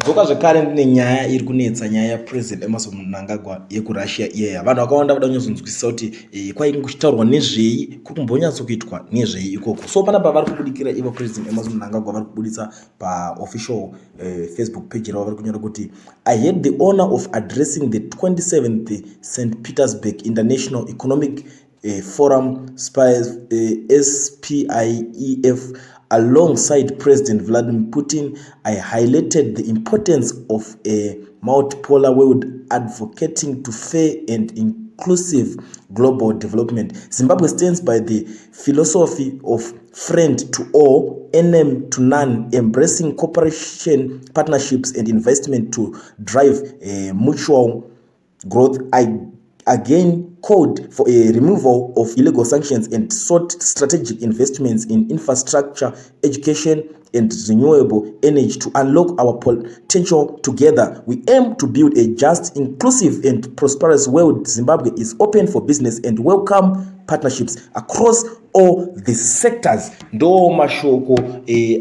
Dzoka zvekare ndine nyaya iri kunetsa, nyaya yaPresident Emmerson Mnangagwa yekurussia iyaya. Vanhu vakawanda vada kunyatsokunzwisisa kuti kwainge kuchitaurwa nezvei, kuri kumbonyatsokuitwa nezvei ikoko. So panapa vari kubudikira ivo President Emmerson Mnangagwa vari kubudisa paofficial Facebook page ravo vari kunyora kuti I had the honor of addressing the 27th St. Petersburg International Economic Forum SPIEF alongside President Vladimir Putin. I highlighted the importance of a multipolar world, advocating to fair and inclusive global development. Zimbabwe stands by the philosophy of friend to all, enemy to none, embracing cooperation, partnerships, and investment to drive mutual growth. I again called for a removal of illegal sanctions and sought strategic investments in infrastructure, education, and renewable energy to unlock our potential. Together, we aim to build a just, inclusive, and prosperous world. Zimbabwe is open for business and welcome partnerships across all the sectors. Ndo mashoko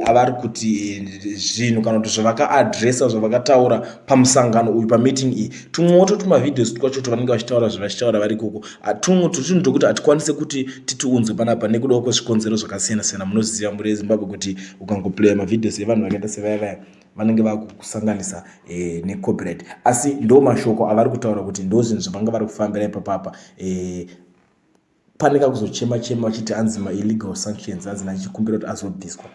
avari kuti zvinhu kana kuti zvavakaadresa, zvavakataura pamusangano uyu, pameeting iyi. Tumwewo tumavidhiosi twacho twavanenge vachitaura zvavachitaura vari ikoko, tumwe tunhu tokuti hatikwanise kuti titiunzwe panapa nekudawo kwezvikonzero zvakasiyana-siyana. Munoziva muri Zimbabwe kuti ukangoplaya mavidhiosi evanhu vakaita sevaya vanenge vakusanganisa necopyright. Asi ndo mashoko avari kutaura kuti ndo zvinhu zvavanga vari kufambira ipapapa. Paneka kuzochema-chema vachiti hanzi illegal sanctions, hanzi achikumbira kuti azobviswa.